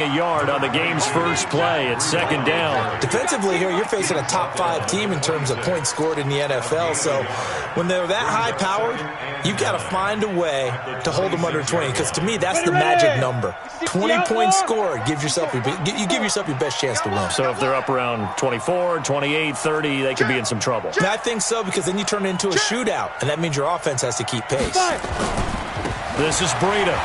A yard on the game's first play. It's second down. Defensively here, you're facing a top 5 team in terms of points scored in the NFL. So when they're that high-powered, you've got to find a way to hold them under 20. Because to me, that's the magic number. 20 points scored gives yourself you give yourself your best chance to win. So if they're up around 24, 28, 30, they could be in some trouble. And I think so, because then you turn it into a shootout, and that means your offense has to keep pace. This is Breida.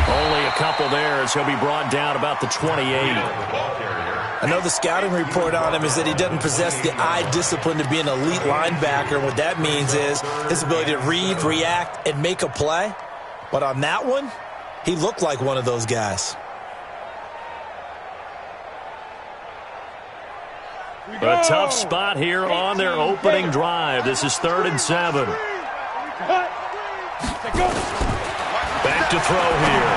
Only a couple there as he'll be brought down about the 28. I know the scouting report on him is that he doesn't possess the eye discipline to be an elite linebacker. And what that means is his ability to read, react, and make a play. But on that one, he looked like one of those guys. A tough spot here on their opening drive. This is 3rd and 7. Back to throw here.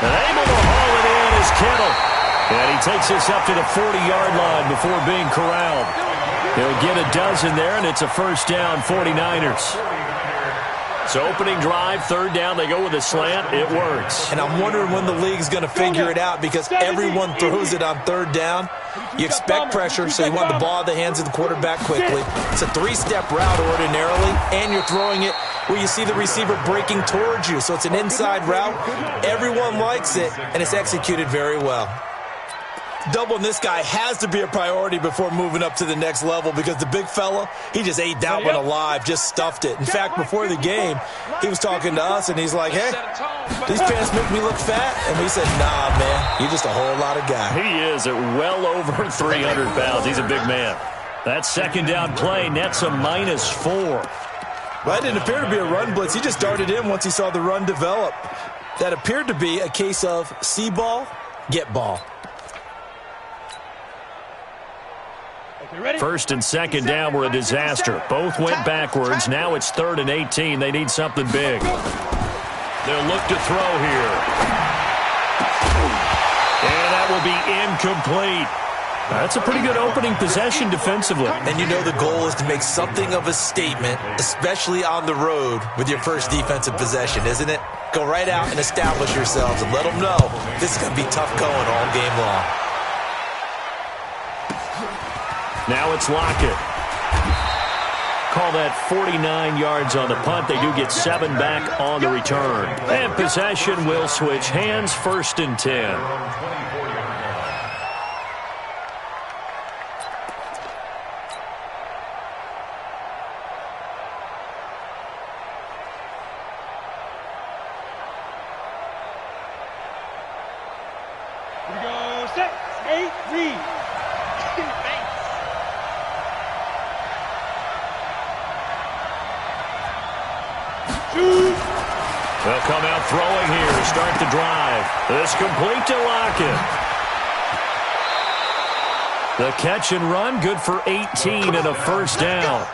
And able to haul it in is Kittle. And he takes this up to the 40-yard line before being corralled. He'll get a dozen there, and it's a first down, 49ers. So opening drive, 3rd down, they go with a slant. It works. And I'm wondering when the league's going to figure it out, because everyone throws it on 3rd down. You expect pressure, so you want the ball in the hands of the quarterback quickly. It's a 3-step route ordinarily, and you're throwing it where you see the receiver breaking towards you. So it's an inside route. Everyone likes it, and it's executed very well. Doubling this guy has to be a priority before moving up to the next level, because the big fella, he just ate that one alive, just stuffed it. In fact, before the game, he was talking to us, and he's like, hey, these pants make me look fat. And we said, nah, man, you're just a whole lot of guy. He is at well over 300 pounds. He's a big man. That second down play nets a -4. Well, that didn't appear to be a run blitz. He just darted in once he saw the run develop. That appeared to be a case of see ball, get ball. 1st and 2nd down were a disaster. Both went backwards. Now it's 3rd and 18. They need something big. They'll look to throw here. And that will be incomplete. That's a pretty good opening possession defensively. And you know the goal is to make something of a statement, especially on the road with your first defensive possession, isn't it? Go right out and establish yourselves and let them know this is going to be tough going all game long. Now it's Lockett. Call that 49 yards on the punt. They do get 7 back on the return. And possession will switch hands, 1st and 10. They'll come out throwing here to start the drive. This complete to Lockett. The catch and run, good for 18 and a first down.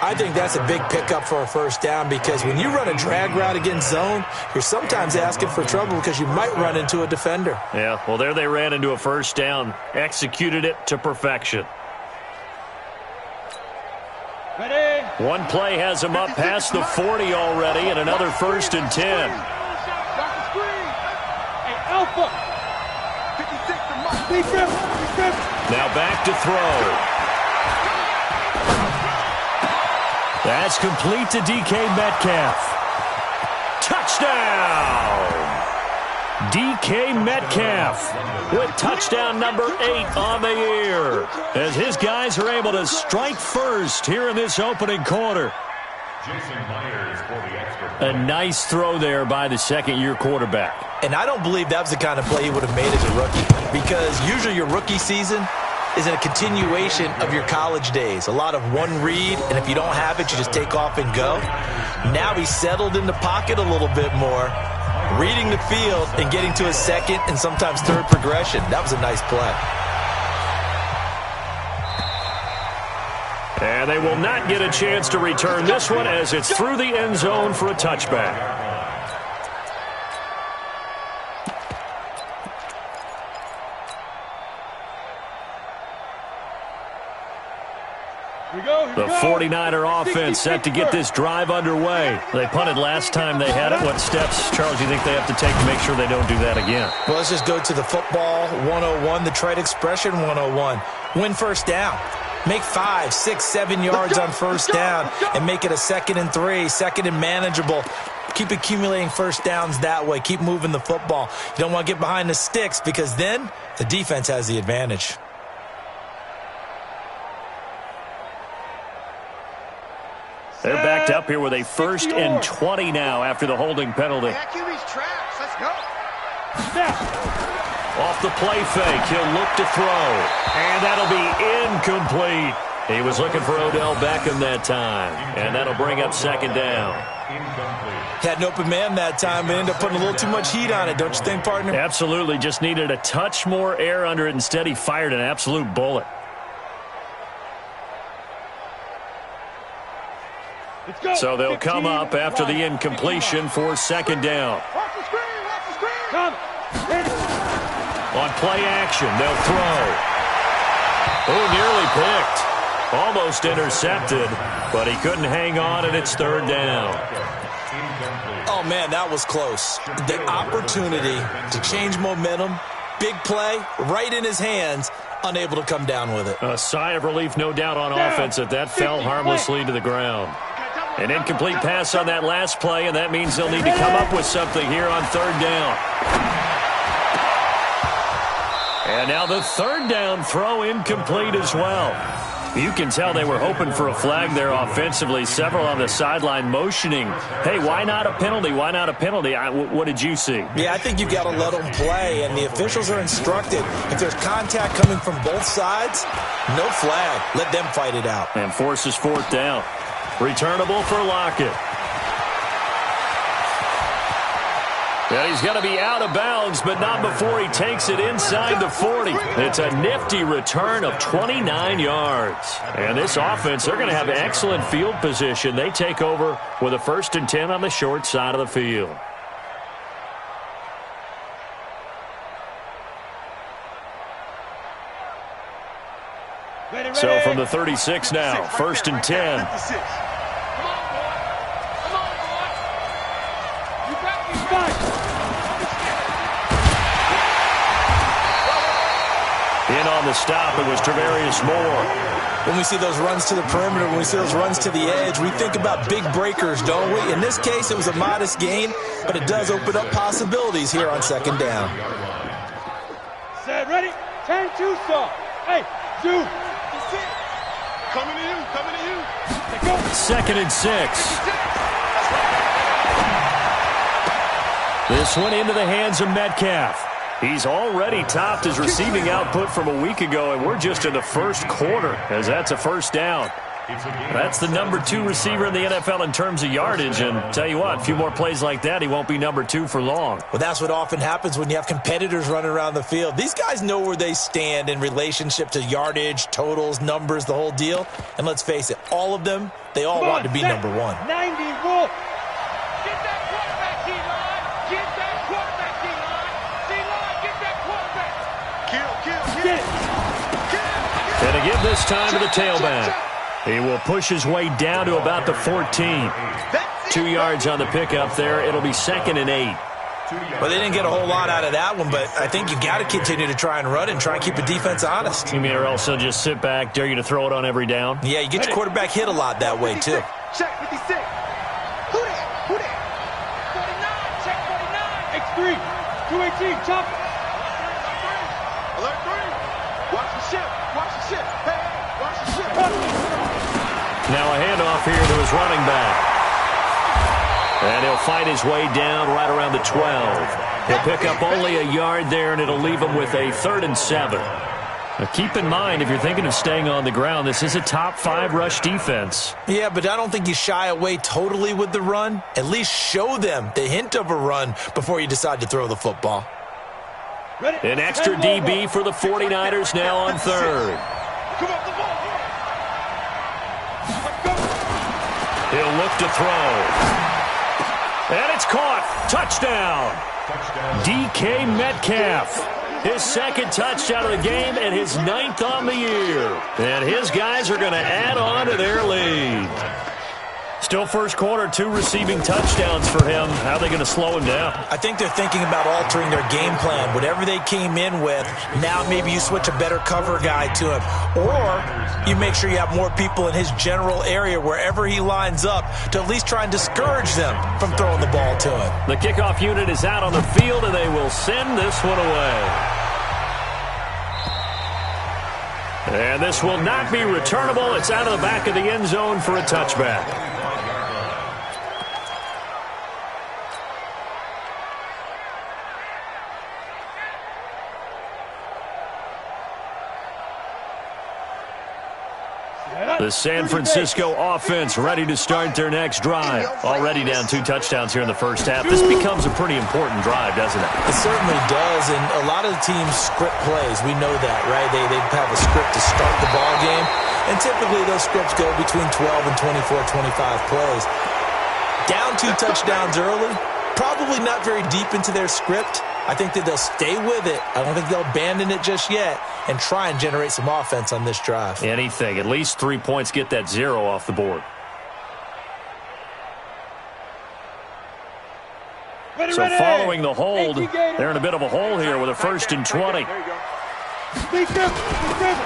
I think that's a big pickup for a first down, because when you run a drag route against zone, you're sometimes asking for trouble because you might run into a defender. Yeah, well, there they ran into a first down, executed it to perfection. One play has him up past the 40 already, and another 1st and 10. Now back to throw. That's complete to DK Metcalf. Touchdown! DK Metcalf with touchdown number 8 on the year, as his guys are able to strike first here in this opening quarter. A nice throw there by the second-year quarterback. And I don't believe that was the kind of play he would have made as a rookie, because usually your rookie season is a continuation of your college days. A lot of one read, and if you don't have it, you just take off and go. Now he's settled in the pocket a little bit more, reading the field and getting to his second and sometimes third progression. That was a nice play. And they will not get a chance to return this one, as it's through the end zone for a touchback. The 49er offense set to get this drive underway. They punted last time they had it. What steps, Charles, do you think they have to take to make sure they don't do that again? Well, let's just go to the football 101, the trade expression 101. Win first down. Make 5, 6, 7 yards on first down and make it a 2nd and 3, 2nd and manageable. Keep accumulating first downs that way. Keep moving the football. You don't want to get behind the sticks because then the defense has the advantage. They're backed up here with a 1st and 20 now after the holding penalty. Let's go. Off the play fake, he'll look to throw. And that'll be incomplete. He was looking for Odell Beckham that time. And that'll bring up 2nd down. Had an open man that time, but ended up putting a little too much heat on it, don't you think, partner? Absolutely. Just needed a touch more air under it. Instead, he fired an absolute bullet. So they'll come up after the incompletion for 2nd down. Watch the screen. On play action, they'll throw. Oh, nearly picked. Almost intercepted, but he couldn't hang on, and it's 3rd down. Oh, man, that was close. The opportunity to change momentum, big play, right in his hands, unable to come down with it. A sigh of relief, no doubt, on offense that fell harmlessly to the ground. An incomplete pass on that last play, and that means they'll need to come up with something here on 3rd down. And now the 3rd down throw incomplete as well. You can tell they were hoping for a flag there offensively. Several on the sideline motioning, hey, why not a penalty? Why not a penalty? What did you see? Yeah, I think you've got to let them play, and the officials are instructed. If there's contact coming from both sides, no flag. Let them fight it out. And forces 4th down. Returnable for Lockett. Yeah, he's going to be out of bounds, but not before he takes it inside the 40. It's a nifty return of 29 yards. And this offense, they're going to have excellent field position. They take over with a 1st and 10 on the short side of the field. So from the 36 now, 1st and 10. In on the stop, it was Travarius Moore. When we see those runs to the perimeter, when we see those runs to the edge, we think about big breakers, don't we? In this case, it was a modest gain, but it does open up possibilities here on 2nd down. Set, ready? 10-2 saw. Hey, Zoo. Coming to you. Go. 2nd and 6. This one into the hands of Metcalf. He's already topped his receiving output from a week ago, and we're just in the 1st quarter as that's a 1st down. That's the number 2 receiver in the NFL in terms of yardage, and tell you what, a few more plays like that, he won't be number 2 for long. Well, that's what often happens when you have competitors running around the field. These guys know where they stand in relationship to yardage, totals, numbers, the whole deal. And let's face it, all of them, they all want to be number 1. 90 rule. Get that quarterback, D-line. Get that quarterback, D-line. D-line, get that quarterback. Kill. And to give this time to the tailback. He will push his way down to about the 14. 2 yards on the pickup there. It'll be 2nd and 8. Well, they didn't get a whole lot out of that one, but I think you've got to continue to try and run and try and keep the defense honest. You mean, or else they'll just sit back, dare you to throw it on every down? Yeah, you get your quarterback hit a lot that way, too. Check 56. Who that? 49. Check 49. X3. 218. Chop. Alert 3. Watch the ship. Hey, watch the ship. Now a handoff here to his running back. And he'll fight his way down right around the 12. He'll pick up only a yard there, and it'll leave him with a 3rd and 7. Now keep in mind, if you're thinking of staying on the ground, this is a top 5 rush defense. Yeah, but I don't think you shy away totally with the run. At least show them the hint of a run before you decide to throw the football. An extra DB for the 49ers now on 3rd. He'll look to throw. And it's caught. Touchdown. DK Metcalf. His second touchdown of the game and his 9th on the year. And his guys are going to add on to their lead. Still first quarter, 2 receiving touchdowns for him. How are they going to slow him down? I think they're thinking about altering their game plan. Whatever they came in with, now maybe you switch a better cover guy to him. Or you make sure you have more people in his general area wherever he lines up to at least try and discourage them from throwing the ball to him. The kickoff unit is out on the field, and they will send this one away. And this will not be returnable. It's out of the back of the end zone for a touchback. The San Francisco offense ready to start their next drive. Already down 2 touchdowns here in the first half. This becomes a pretty important drive, doesn't it? It certainly does, and a lot of the teams script plays. We know that, right? They have a script to start the ball game, and typically those scripts go between 12 and 24, 25 plays. Down 2 touchdowns early, probably not very deep into their script. I think that they'll stay with it. I don't think they'll abandon it just yet and try and generate some offense on this drive. Anything. At least 3 points, get that 0 off the board. So following the hold, they're in a bit of a hole here with a 1st and 20.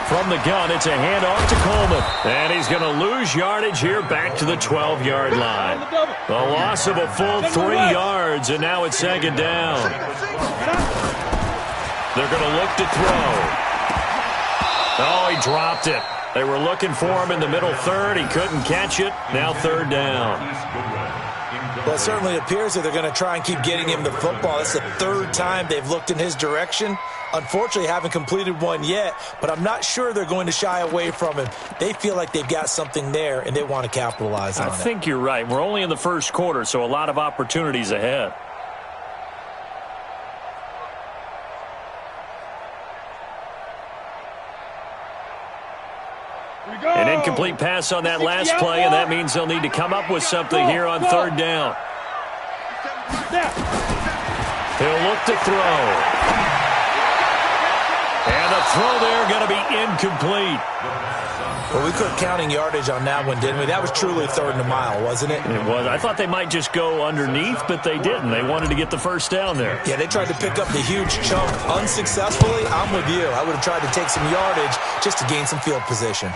From the gun, it's a handoff to Coleman. And he's going to lose yardage here back to the 12-yard line. The loss of a full 3 yards, and now it's 2nd down. They're going to look to throw. Oh, he dropped it. They were looking for him in the middle 3rd. He couldn't catch it. Now 3rd down. Well, it certainly appears that they're going to try and keep getting him the football. That's the 3rd time they've looked in his direction. Unfortunately, haven't completed one yet, but I'm not sure they're going to shy away from him. They feel like they've got something there, and they want to capitalize on it. I think you're right. We're only in the first quarter, so a lot of opportunities ahead. An incomplete pass on that last play, and that means they'll need to come up with something here on 3rd down. He'll look to throw. And the throw there going to be incomplete. Well, we quit counting yardage on that one, didn't we? That was truly 3rd and a mile, wasn't it? It was. I thought they might just go underneath, but they didn't. They wanted to get the 1st down there. Yeah, they tried to pick up the huge chunk unsuccessfully. I'm with you. I would have tried to take some yardage just to gain some field position.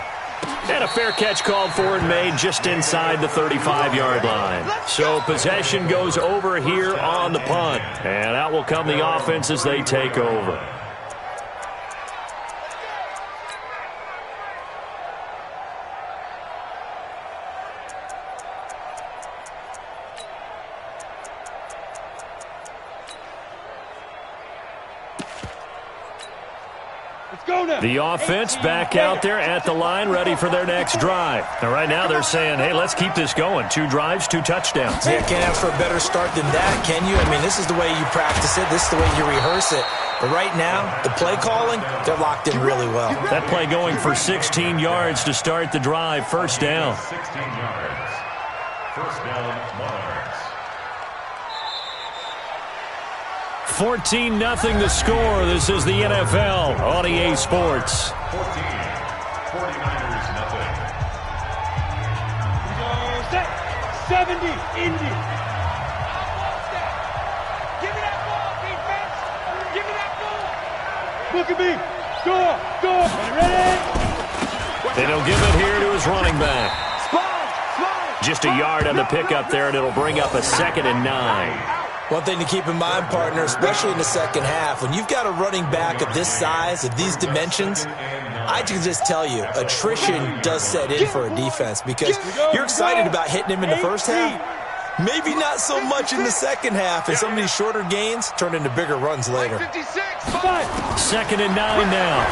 And a fair catch called for and made just inside the 35-yard line. So possession goes over here on the punt. And out will come the offense as they take over. The offense back out there at the line, ready for their next drive. And right now they're saying, hey, let's keep this going. 2 drives, 2 touchdowns. Yeah, can't ask for a better start than that, can you? I mean, this is the way you practice it. This is the way you rehearse it. But right now, the play calling, they're locked in really well. That play going for 16 yards to start the drive. 1st down. 16 yards. 1st down, Monarchs. 14-0 the score. This is the NFL on EA Sports. 14. 49ers, nothing. 70, Indy. Give me that ball, defense. Give me that ball. Look at me. Score. Ready? They don't give it here to his running back. Just a yard on the pickup there, and it'll bring up a 2nd and 9. One thing to keep in mind, partner, especially in the second half, when you've got a running back of this size, of these dimensions, I can just tell you, attrition does set in for a defense because you're excited about hitting him in the first half. Maybe not so much in the second half, and some of these shorter gains turn into bigger runs later. 2nd and 9 now.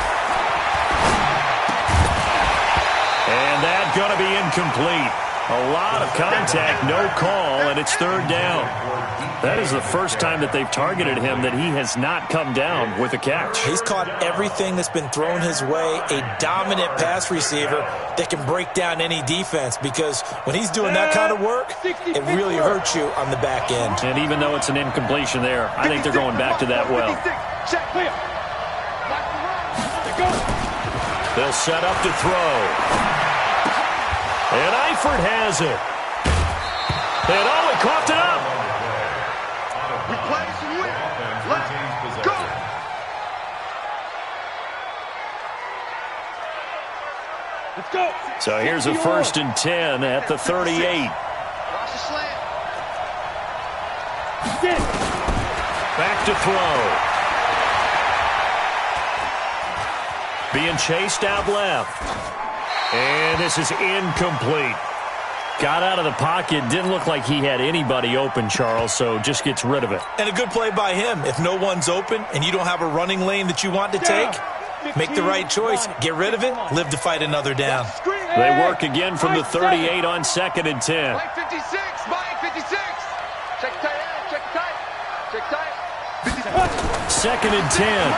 And that's going to be incomplete. A lot of contact, no call, and it's 3rd down. That is the first time that they've targeted him that he has not come down with a catch. He's caught everything that's been thrown his way, a dominant pass receiver that can break down any defense because when he's doing that kind of work, it really hurts you on the back end. And even though it's an incompletion there, I think they're going back to that well. They'll set up to throw. And Eifert has it. And he coughed it up. We play to win. Let's go. Let's go. So here's a 1st and 10 at the 38. Watch the slant. Back to throw. Being chased out left. And this is incomplete. Got out of the pocket. Didn't look like he had anybody open, Charles, so just gets rid of it. And a good play by him. If no one's open and you don't have a running lane that you want to take, make the right choice. Get rid of it. Live to fight another down. They work again from the 38 on 2nd and 10. Mike 56. Mike 56. Check tight. Check tight. Check tight. 2nd and 10.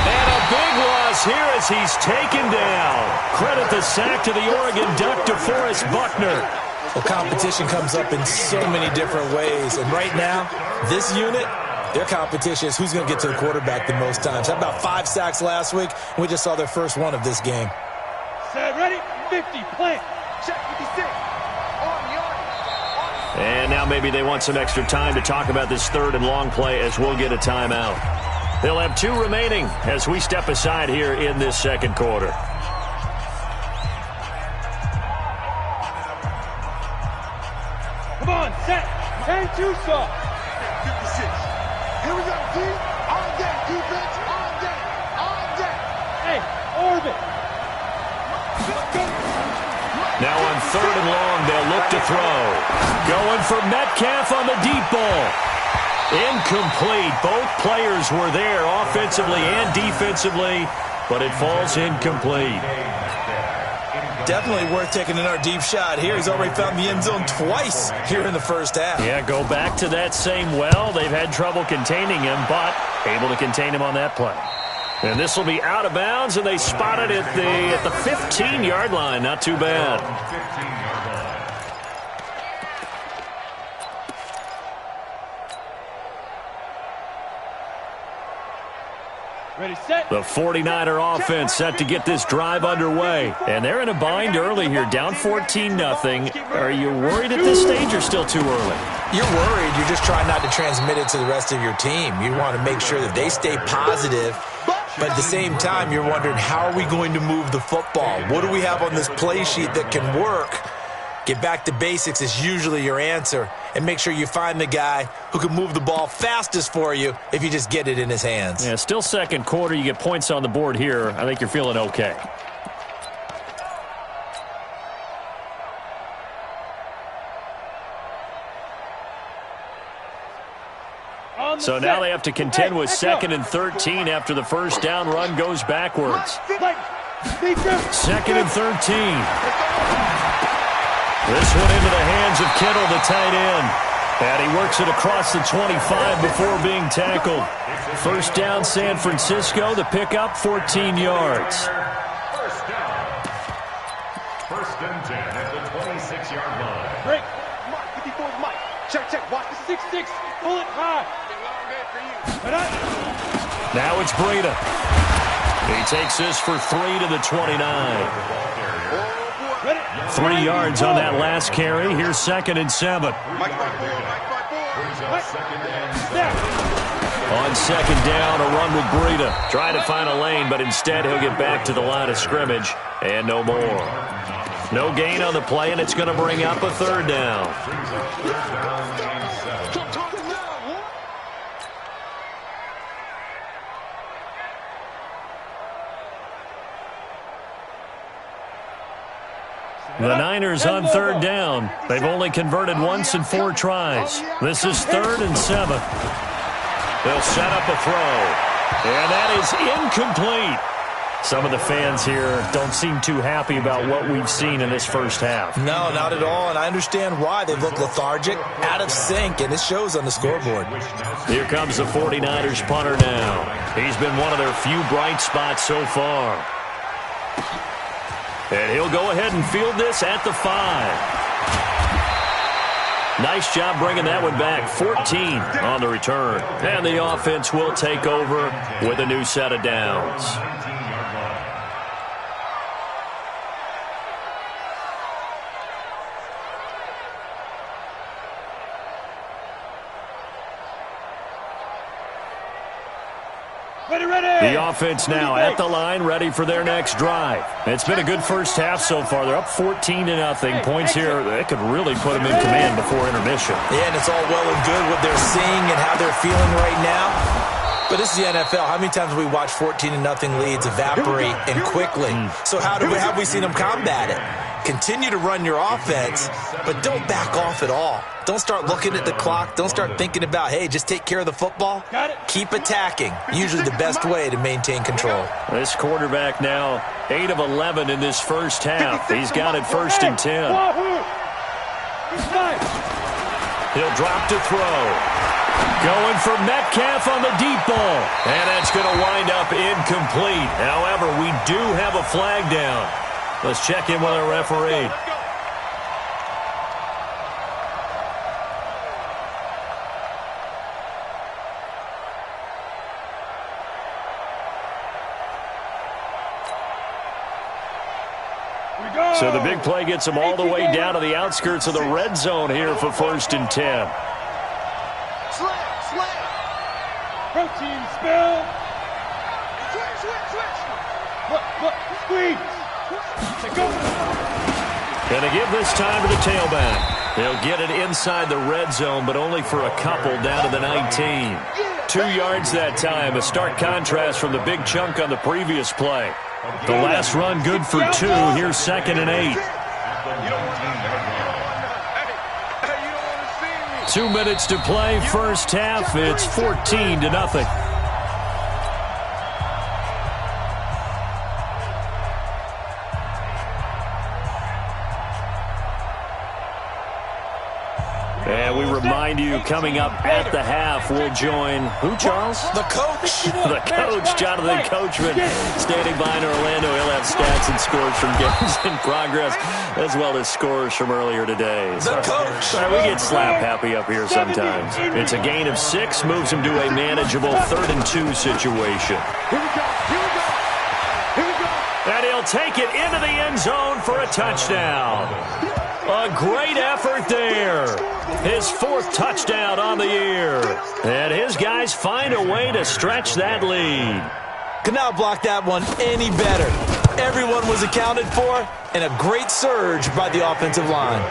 And a big loss here as he's taken down. Credit the sack to the Oregon Duck, DeForest Buckner. Well, competition comes up in so many different ways. And right now, this unit, their competition is who's going to get to the quarterback the most times. Had about 5 sacks last week, and we just saw their first one of this game. Set, ready, 50, plant. Check 56. On yard. And now maybe they want some extra time to talk about this 3rd and long play as we'll get a timeout. They'll have 2 remaining as we step aside here in this 2nd quarter. Come on, set. And 2 soft. 56. Here we go, D. On deck, defense. On deck. On deck. Hey, orbit. Now on 3rd and long, they'll look to throw. Going for Metcalf on the deep ball. Incomplete. Both players were there offensively and defensively, but it falls incomplete. Definitely worth taking another deep shot here. He's already found the end zone twice here in the first half. Yeah, go back to that same well. They've had trouble containing him, but able to contain him on that play. And this will be out of bounds, and they spot it at the 15-yard line. Not too bad. Ready, set. The 49er offense set to get this drive underway. And they're in a bind early here, down 14-0. Are you worried at this stage or still too early? You're worried. You're just trying not to transmit it to the rest of your team. You want to make sure that they stay positive. But at the same time, you're wondering, how are we going to move the football? What do we have on this play sheet that can work? Get back to basics is usually your answer. And make sure you find the guy who can move the ball fastest for you if you just get it in his hands. Yeah, still 2nd quarter. You get points on the board here. I think you're feeling okay. So now they have to contend with 2nd and 13 after the first down run goes backwards. 2nd and 13. This one into the hands of Kittle, the tight end. And he works it across the 25 before being tackled. First down, San Francisco. The pickup, 14 yards. First down. 1st and 10 at the 26-yard line. Break. Mike, 54 Mike. Check. Watch the 6-6. Pull it high. Now it's Breida. He takes this for 3 to the 29. 3 yards on that last carry. Here's 2nd and 7. On 2nd down, a run with Breida. Trying to find a lane, but instead he'll get back to the line of scrimmage. And no more. No gain on the play, and it's going to bring up a 3rd down. The Niners on 3rd down. They've only converted once in 4 tries. This is 3rd and 7. They'll set up a throw. And that is incomplete. Some of the fans here don't seem too happy about what we've seen in this first half. No, not at all, and I understand why. They look lethargic, out of sync, and it shows on the scoreboard. Here comes the 49ers punter now. He's been one of their few bright spots so far. And he'll go ahead and field this at the 5. Nice job bringing that one back. 14 on the return. And the offense will take over with a new set of downs. The offense now at the line, ready for their next drive. It's been a good first half so far. They're up 14-0. Points here, that could really put them in command before intermission. Yeah, and it's all well and good what they're seeing and how they're feeling right now. But this is the NFL. How many times have we watched 14-0 leads evaporate and quickly? So have we seen them combat it? Continue to run your offense, but don't back off at all. Don't start looking at the clock. Don't start thinking about, hey, just take care of the football. Keep attacking. Usually the best way to maintain control. This quarterback now 8 of 11 in this first half. He's got it 1st and 10. He'll drop to throw. Going for Metcalf on the deep ball. And that's going to wind up incomplete. However, we do have a flag down. Let's check in with our referee. So the big play gets them all the way down to the outskirts of the red zone here for 1st and 10. Protein spill. Squeeze. Going to give this time to the tailback. They'll get it inside the red zone, but only for a couple down to the 19. 2 yards that time, a stark contrast from the big chunk on the previous play. The last run good for 2. Here's 2nd and 8. 2 minutes to play, first half. It's 14-0. And we remind you, coming up at the half, we'll join, who, Charles? The coach. The coach, Jonathan Coachman, standing by in Orlando. He'll have stats and scores from games in progress, as well as scores from earlier today. The coach. We get slap happy up here sometimes. It's a gain of 6, moves him to a manageable 3rd and 2 situation. And he'll take it into the end zone for a touchdown. A great effort there. His 4th touchdown on the year. And his guys find a way to stretch that lead. Could not block that one any better. Everyone was accounted for, and a great surge by the offensive line.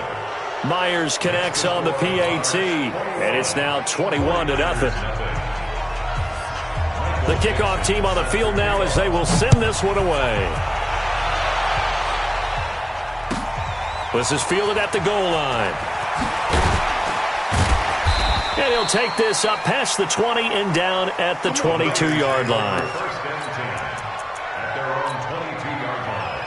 Myers connects on the PAT, and it's now 21-0. The kickoff team on the field now as they will send this one away. This is fielded at the goal line. And he'll take this up past the 20 and down at the 22-yard line. 1st and 10 at their own 22-yard line.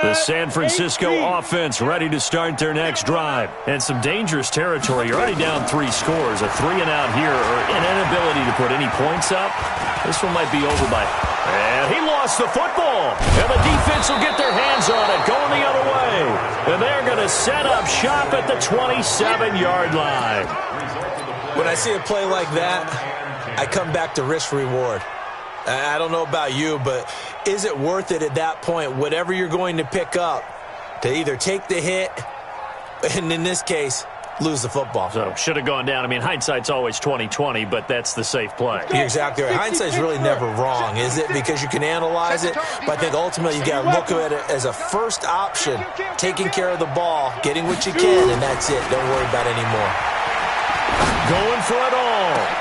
The San Francisco offense ready to start their next drive. And some dangerous territory. You're already down 3 scores. A 3-and-out here, or an inability to put any points up. This one might be over by... And he lost the football. And the defense will get their hands on it, going the other way. And they're going to set up shop at the 27-yard line. When I see a play like that, I come back to risk-reward. I don't know about you, but is it worth it at that point, whatever you're going to pick up, to either take the hit and, in this case, lose the football? So, should have gone down. I mean, hindsight's always 20/20, but that's the safe play. You're exactly right. Hindsight's really never wrong, is it? Because you can analyze it, but I think ultimately you got to look at it as a first option, taking care of the ball, getting what you can, and that's it. Don't worry about it anymore. Going for it all.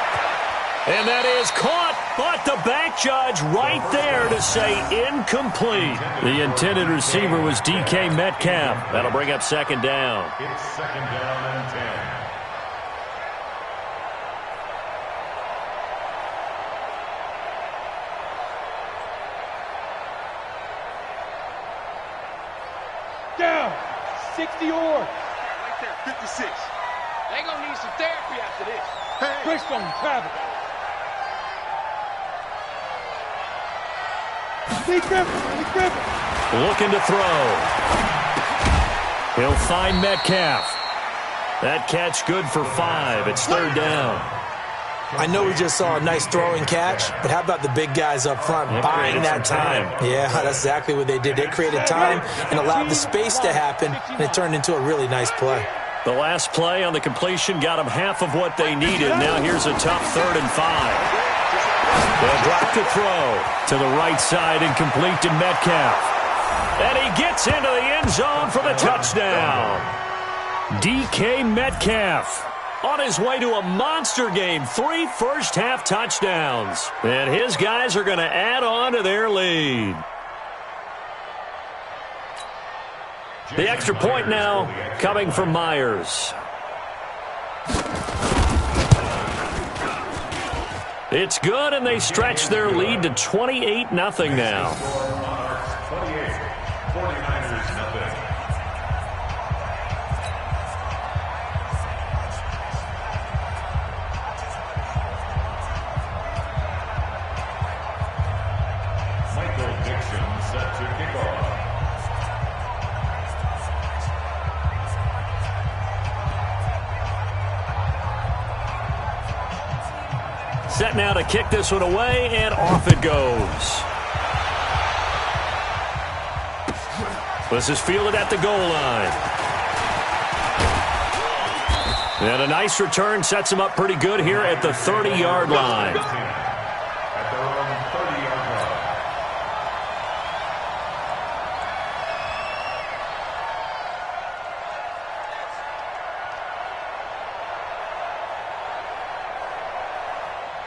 And that is caught, but the back judge right there to say incomplete. The intended receiver was DK Metcalf. That'll bring up 2nd down. It's 2nd down and 10. Down. 60 or. Right there, 56. They gonna need some therapy after this. Greystone, travel. Be careful. Looking to throw. He'll find Metcalf. That catch good for 5. It's 3rd down. I know we just saw a nice throwing catch, but how about the big guys up front buying that time? Yeah, that's exactly what they did. They created time and allowed the space to happen, and it turned into a really nice play. The last play on the completion got them half of what they needed. Now here's a tough 3rd and 5. They'll drop the throw to the right side and complete to Metcalf. And he gets into the end zone for the touchdown. DK Metcalf on his way to a monster game. 3 first-half touchdowns. And his guys are going to add on to their lead. The extra point now coming from Myers. It's good, and they stretch their lead to 28-0 now. 28, 49ers nothing. Michael Dixon set to kick off. Set now to kick this one away, and off it goes. This is fielded at the goal line. And a nice return sets him up pretty good here at the 30-yard line. At their own 30-yard line.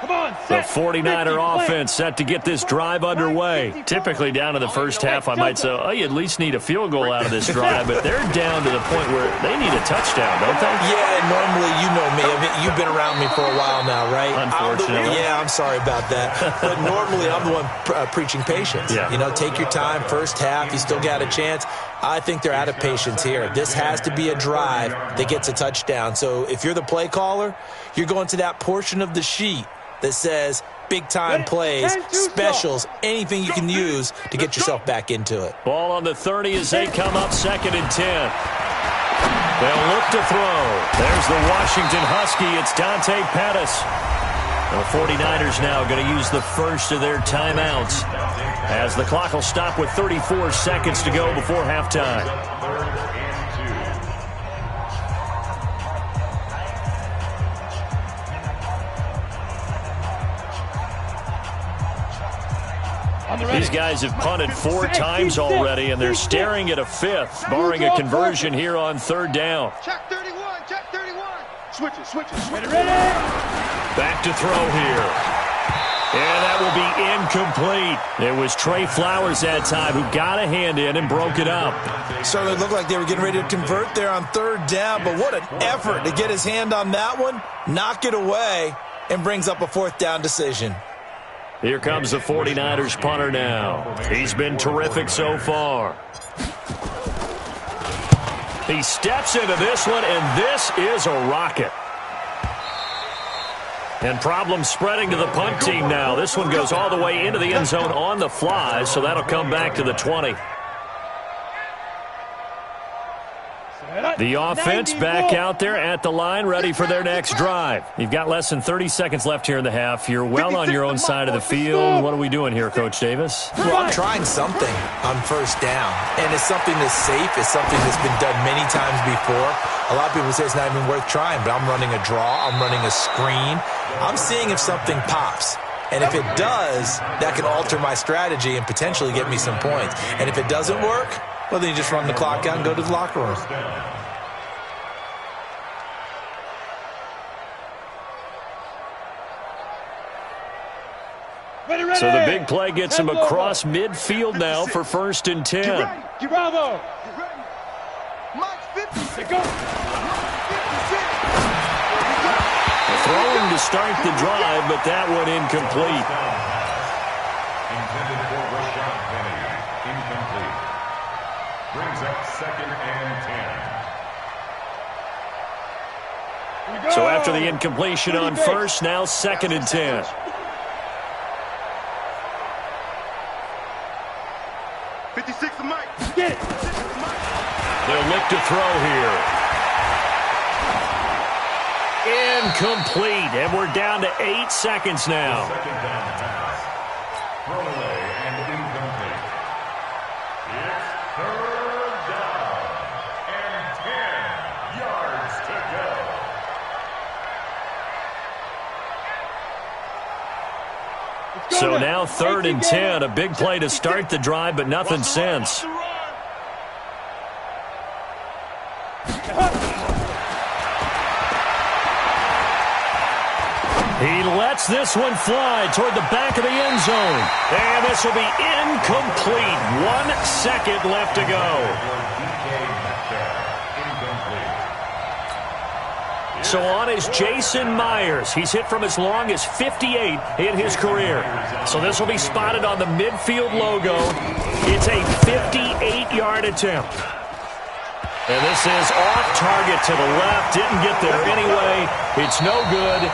Come on, The set. 49er offense set to get this drive underway. Typically down in the first half, I might say, oh, you at least need a field goal out of this drive, but they're down to the point where they need a touchdown, don't they? Yeah, normally, you know me. I mean, you've been around me for a while now, right? Unfortunately. I'm sorry about that. But normally, I'm the one preaching patience. Yeah. You know, take your time. First half, you still got a chance. I think they're out of patience here. This has to be a drive that gets a touchdown. So if you're the play caller, you're going to that portion of the sheet that says big-time plays, specials, anything you can use to get yourself back into it. Ball on the 30 as they come up 2nd and 10. They'll look to throw. There's the Washington Husky. It's Dante Pettis. The 49ers now going to use the first of their timeouts as the clock will stop with 34 seconds to go before halftime. 3rd and 2. These guys have punted 4 times already, and they're staring at a 5th, barring a conversion here on 3rd down. Check 31, check 31. Switch it. Ready. Back to throw here. And that will be incomplete. It was Trey Flowers that time who got a hand in and broke it up. Certainly looked like they were getting ready to convert there on 3rd down, but what an effort to get his hand on that one, knock it away, and brings up a 4th down decision. Here comes the 49ers punter now. He's been terrific so far. He steps into this one, and this is a rocket. And problems spreading to the punt team now. This one goes all the way into the end zone on the fly, so that'll come back to the 20. The offense back out there at the line, ready for their next drive. You've got less than 30 seconds left here in the half. You're well on your own side of the field. What are we doing here, Coach Davis? Well, I'm trying something on 1st down, and it's something that's safe. It's something that's been done many times before. A lot of people say it's not even worth trying, but I'm running a draw. I'm running a screen. I'm seeing if something pops. And if it does, that can alter my strategy and potentially get me some points. And if it doesn't work, well, then you just run the clock out and go to the locker room. Ready. So the big play gets him across midfield now for 1st and 10. Get Bravo. Mike 50. Go. Throwing to start the drive, but that one incomplete. Intended for Rashad Penny. Incomplete. Brings up 2nd and 10. So after the incompletion on first, now 2nd and 10. They'll look to throw here. Incomplete, and we're down to 8 seconds now. Second down pass. Throwaway and incomplete. It's 3rd down and 10 yards to go. So now 3rd and 10, a big play to start the drive, but nothing since. He lets this one fly toward the back of the end zone. And this will be incomplete. 1 second left to go. So on is Jason Myers. He's hit from as long as 58 in his career. So this will be spotted on the midfield logo. It's a 58-yard attempt. And this is off target to the left. Didn't get there anyway. It's no good.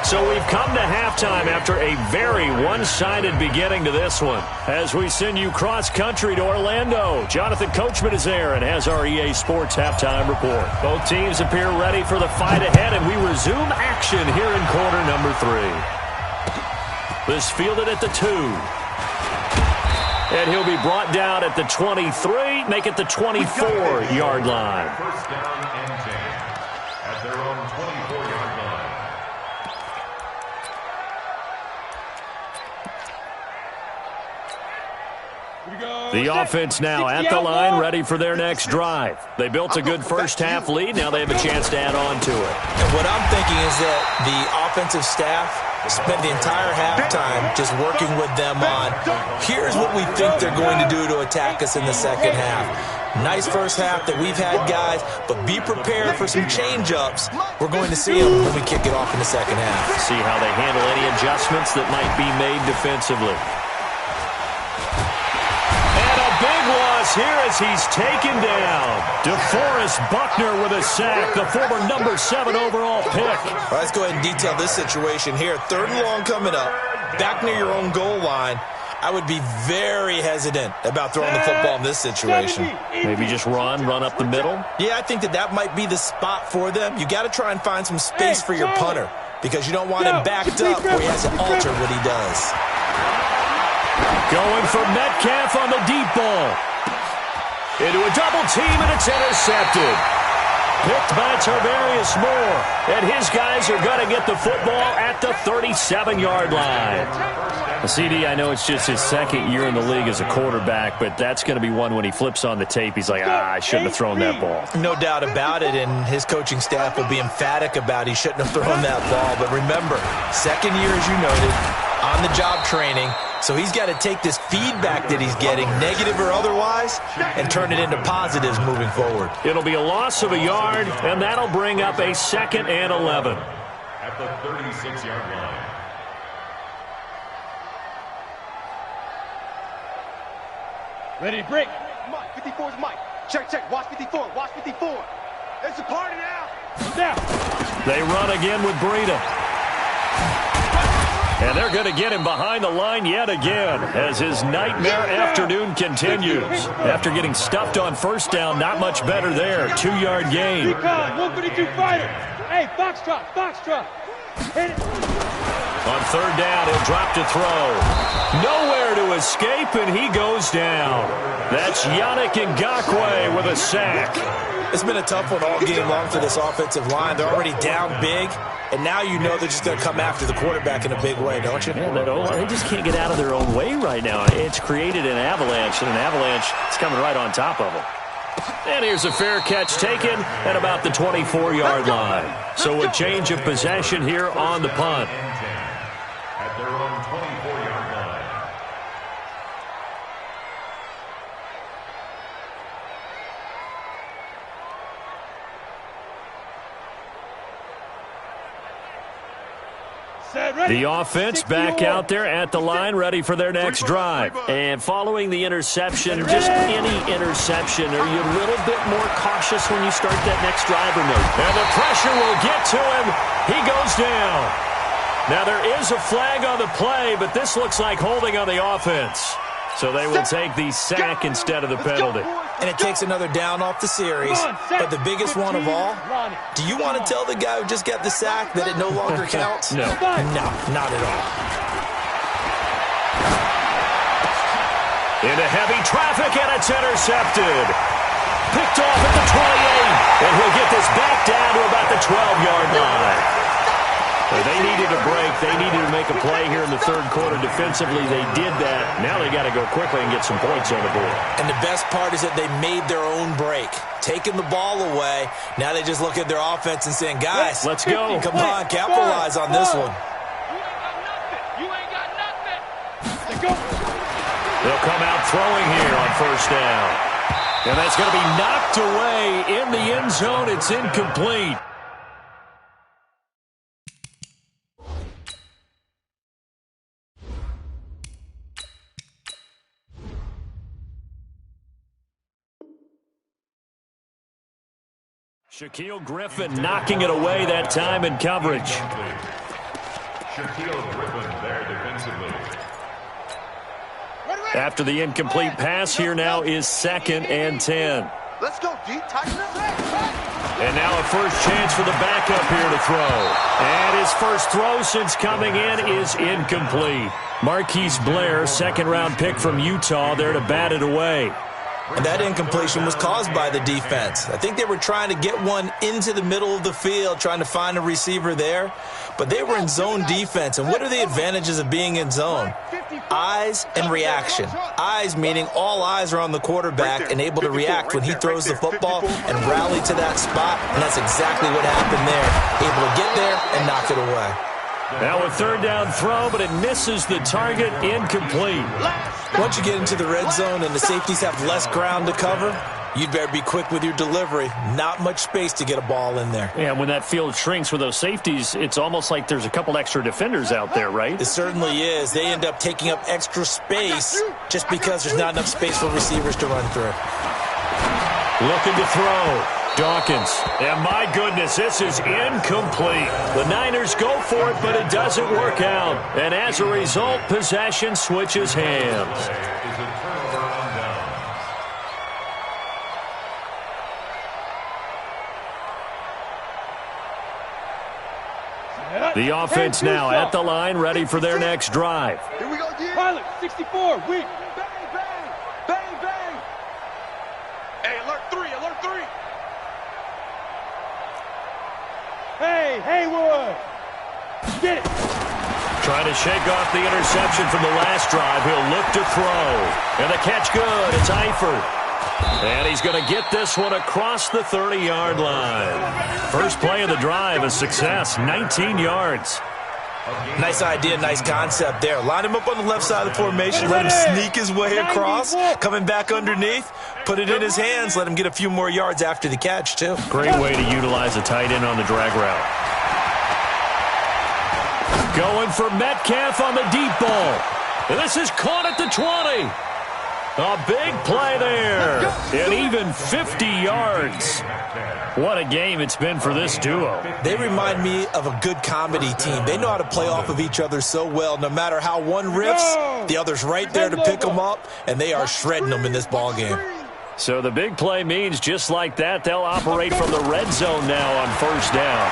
So we've come to halftime after a very one-sided beginning to this one. As we send you cross-country to Orlando, Jonathan Coachman is there and has our EA Sports halftime report. Both teams appear ready for the fight ahead, and we resume action here in quarter number 3. This fielded at the 2. And he'll be brought down at the 23, make it the 24-yard line. First down and 10 at their own 24-yard line. The offense now at the line, ready for their next drive. They built a good first-half lead. Now they have a chance to add on to it. And what I'm thinking is that the offensive staff spent the entire halftime just working with them on, here's what we think they're going to do to attack us in the second half. Nice first half that we've had, guys, but be prepared for some change-ups. We're going to see them when we kick it off in the second half. See how they handle any adjustments that might be made defensively. Big loss here as he's taken down. DeForest Buckner with a sack, the former number 7 overall pick. All right, let's go ahead and detail this situation here. 3rd and long coming up, back near your own goal line. I would be very hesitant about throwing the football in this situation. Maybe just run up the middle? Yeah, I think that might be the spot for them. You got to try and find some space for your punter because you don't want him backed up where he has to alter what he does. Going for Metcalf on the deep ball. Into a double team, and it's intercepted. Picked by Tarvarius Moore. And his guys are going to get the football at the 37-yard line. The CD, I know it's just his 2nd year in the league as a quarterback, but that's going to be one when he flips on the tape. He's like, I shouldn't have thrown that ball. No doubt about it, and his coaching staff will be emphatic about he shouldn't have thrown that ball. But remember, 2nd year, as you noted, on-the-job training. So he's got to take this feedback that he's getting, negative or otherwise, and turn it into positives moving forward. It'll be a loss of a yard, and that'll bring up a 2nd and 11. At the 36-yard line. Ready to break. Mike, 54 is Mike. Check. Watch 54. Watch 54. It's a party now. Now. They run again with Breida. And they're going to get him behind the line yet again as his nightmare afternoon continues. After getting stuffed on first down, not much better there. 2-yard gain. Recon, 152 fighter. Hey, Foxtrot. Hit it. On 3rd down, he'll drop to throw. Nowhere to escape, and he goes down. That's Yannick Ngakoue with a sack. It's been a tough one all game long for this offensive line. They're already down big, and now you know they're just going to come after the quarterback in a big way, don't you? Yeah, they just can't get out of their own way right now. It's created an avalanche, and an avalanche is coming right on top of them. And here's a fair catch taken at about the 24-yard line. So a change of possession here on the punt. At their own 24-yard line. The offense back out there at the line, ready for their next drive. And following the interception, just any interception, are you a little bit more cautious when you start that next drive or no? And the pressure will get to him. He goes down. Now there is a flag on the play, but this looks like holding on the offense. So they will take the sack instead of the penalty. And it takes another down off the series. But the biggest one of all, do you want to tell the guy who just got the sack that it no longer counts? No. No, not at all. Into heavy traffic, and it's intercepted. Picked off at the 28. And he'll get this back down to about the 12-yard line. They needed a break. They needed to make a play here in the third quarter. Defensively, they did that. Now they got to go quickly and get some points on the board. And the best part is that they made their own break. Taking the ball away. Now they just look at their offense and saying, guys, let's go. Come on, capitalize on this one. You ain't got nothing. Let's go. They'll come out throwing here on first down. And that's going to be knocked away in the end zone. It's incomplete. Shaquille Griffin knocking it away that time in coverage. Shaquille Griffin there defensively. After the incomplete pass, here now is 2nd and 10. Let's go, D. Tighten up. And now a first chance for the backup here to throw. And his first throw since coming in is incomplete. Marquise Blair, second-round pick from Utah, there to bat it away. And that incompletion was caused by the defense. I think they were trying to get one into the middle of the field, trying to find a receiver there. But they were in zone defense. And what are the advantages of being in zone? Eyes and reaction. Eyes meaning all eyes are on the quarterback and able to react when he throws the football and rally to that spot. And that's exactly what happened there. Able to get there and knock it away. Now a third down throw, but it misses the target, incomplete. Once you get into the red zone and the safeties have less ground to cover, you'd better be quick with your delivery. Not much space to get a ball in there. Yeah, when that field shrinks with those safeties, it's almost like there's a couple extra defenders out there, right? It certainly is. They end up taking up extra space just because there's not enough space for receivers to run through. Looking to throw. Dawkins. And my goodness, this is incomplete. The Niners go for it, but it doesn't work out. And as a result, possession switches hands. The offense now at the line, ready for their next drive. Here we go, D. Pilot, 64, weak. Bang, bang, bang, bang. Hey, alert 3, alert 3. Hey, Haywood. Get it. Trying to shake off the interception from the last drive. He'll look to throw. And the catch good. It's Eifert. And he's going to get this one across the 30-yard line. First play of the drive, a success, 19 yards. Nice idea, nice concept there. Line him up on the left side of the formation, let him sneak his way across, coming back underneath, put it in his hands, let him get a few more yards after the catch, too. Great way to utilize a tight end on the drag route. Going for Metcalf on the deep ball. And this is caught at the 20. A big play there, and even 50 yards. What a game it's been for this duo. They remind me of a good comedy team. They know how to play off of each other so well. No matter how one riffs, the other's right there to pick them up, and they are shredding them in this ball game. So the big play means just like that, they'll operate from the red zone now on first down.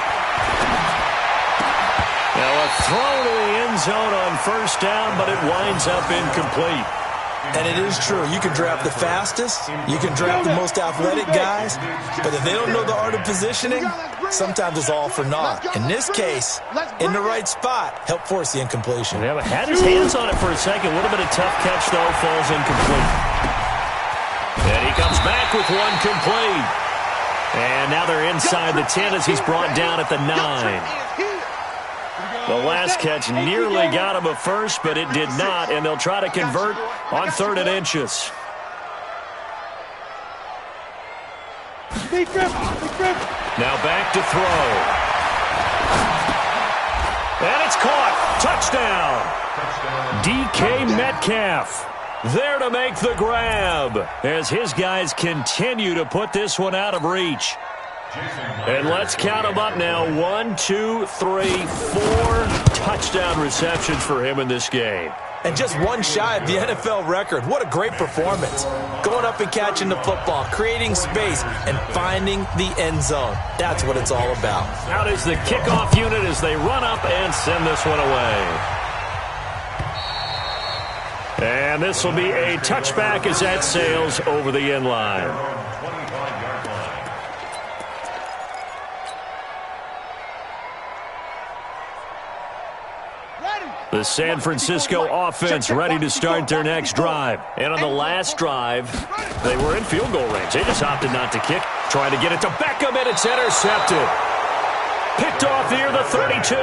Now a throw to the end zone on first down, but it winds up incomplete. And it is true. You can draft the fastest. You can draft the most athletic guys. But if they don't know the art of positioning, sometimes it's all for naught. In this case, in the right spot, help force the incompletion. Yeah, had his hands on it for a second. Would have been a tough catch, though. Falls incomplete. And he comes back with one complete. And now they're inside the 10 as he's brought down at the 9. The last catch nearly got him a first, but it did not, and they'll try to convert on 3rd and inches. Now back to throw. And it's caught. Touchdown. DK Metcalf there to make the grab as his guys continue to put this one out of reach. And let's count them up now. 1, 2, 3, 4 touchdown receptions for him in this game. And just one shy of the NFL record. What a great performance. Going up and catching the football, creating space, and finding the end zone. That's what it's all about. Out is the kickoff unit as they run up and send this one away. And this will be a touchback as that sails over the end line. The San Francisco offense ready to start their next drive. And on the last drive, they were in field goal range. They just opted not to kick, trying to get it to Beckham, and it's intercepted. Picked off near the 32.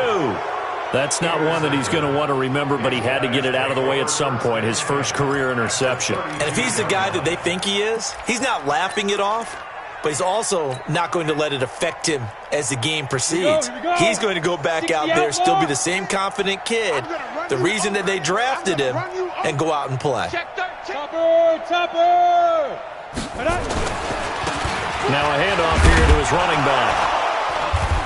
That's not one that he's going to want to remember, but he had to get it out of the way at some point, his first career interception. And if he's the guy that they think he is, he's not laughing it off, but he's also not going to let it affect him as the game proceeds. He's going to go back out there, still be the same confident kid, the reason that they drafted him, and go out and play. Now a handoff here to his running back.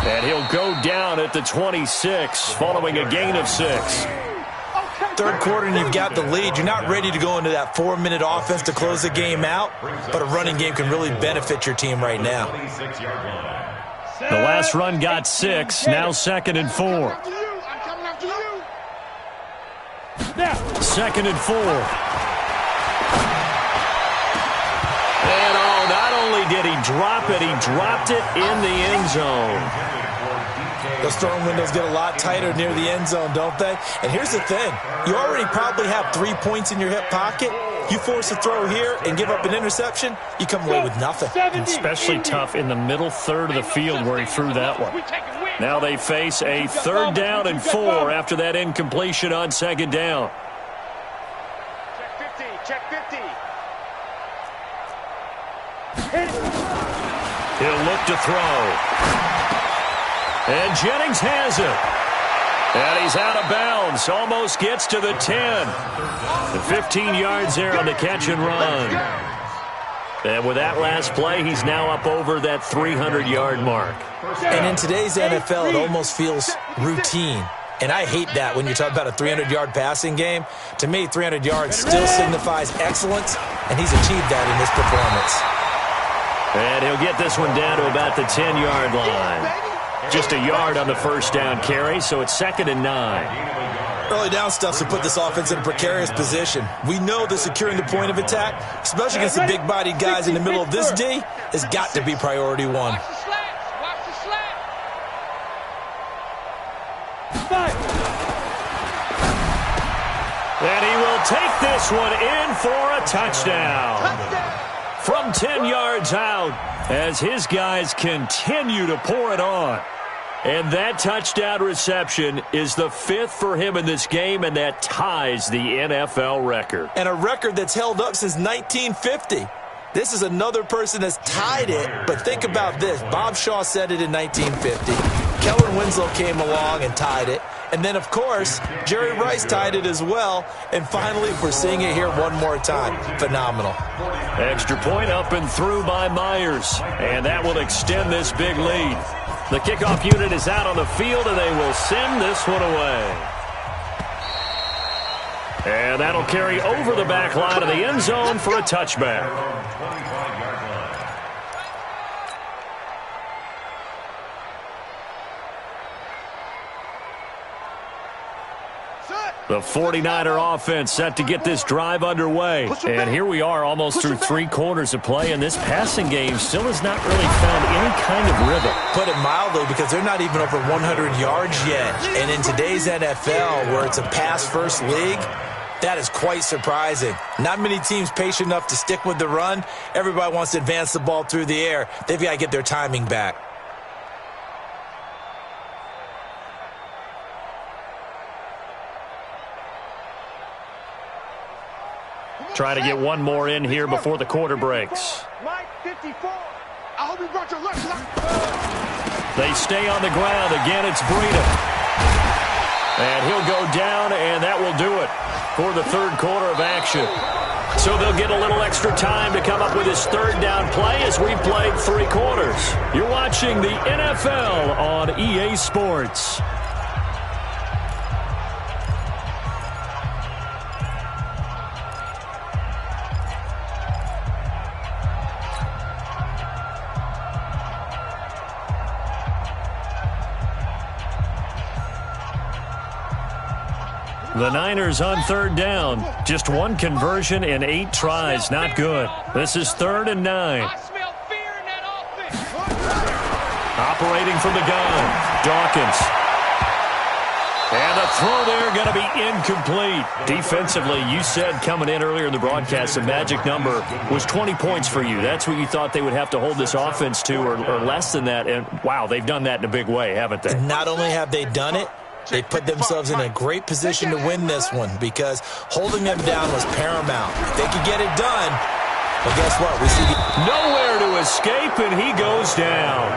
And he'll go down at the 26 following a gain of 6. Third quarter and you've got the lead. You're not ready to go into that 4-minute offense to close the game out, but a running game can really benefit your team right now. The last run got 6, now 2nd and 4. 2nd and 4. And not only did he drop it, he dropped it in the end zone. Those throwing windows get a lot tighter near the end zone, don't they? And here's the thing. You already probably have 3 points in your hip pocket. You force a throw here and give up an interception, you come away with nothing. Especially tough in the middle third of the field where he threw that one. Now they face a 3rd down and 4 after that incompletion on 2nd down. Check 50. He'll look to throw. And Jennings has it. And he's out of bounds. Almost gets to the 10. The 15 yards there on the catch and run. And with that last play, he's now up over that 300-yard mark. And in today's NFL, it almost feels routine. And I hate that when you talk about a 300-yard passing game. To me, 300 yards still signifies excellence, and he's achieved that in this performance. And he'll get this one down to about the 10-yard line. Just a yard on the first down carry, so it's 2nd and 9. Early down stuff's to put this offense in a precarious position. We know that securing the point of attack, especially against the big-bodied guys in the middle of this D, has got to be priority one. And he will take this one in for a touchdown. From 10 yards out as his guys continue to pour it on. And that touchdown reception is the 5th for him in this game, and that ties the NFL record. And a record that's held up since 1950. This is another person that's tied it, but think about this. Bob Shaw said it in 1950. Kellen Winslow came along and tied it. And then, of course, Jerry Rice tied it as well. And finally, we're seeing it here one more time. Phenomenal. Extra point up and through by Myers. And that will extend this big lead. The kickoff unit is out on the field, and they will send this one away. And that'll carry over the back line of the end zone for a touchback. The 49er offense set to get this drive underway. And here we are almost through 3 quarters of play, and this passing game still has not really found any kind of rhythm. Put it mildly, because they're not even over 100 yards yet. And in today's NFL, where it's a pass-first league, that is quite surprising. Not many teams patient enough to stick with the run. Everybody wants to advance the ball through the air. They've got to get their timing back. Try to get one more in here before the quarter breaks. Mike 54. I hope you brought your left line. They stay on the ground. Again, it's Breida. And he'll go down, and that will do it for the third quarter of action. So they'll get a little extra time to come up with his third down play as we've played 3 quarters. You're watching the NFL on EA Sports. The Niners on third down. Just 1 conversion in 8 tries. Not good. This is 3rd and 9. I smell fear in that offense. Operating from the gun. Dawkins. And the throw there going to be incomplete. Defensively, you said coming in earlier in the broadcast, the magic number was 20 points for you. That's what you thought they would have to hold this offense to, or less than that. And, wow, they've done that in a big way, haven't they? Not only have they done it, they put themselves in a great position to win this one because holding them down was paramount. If they could get it done, well, guess what? We see nowhere to escape, and he goes down.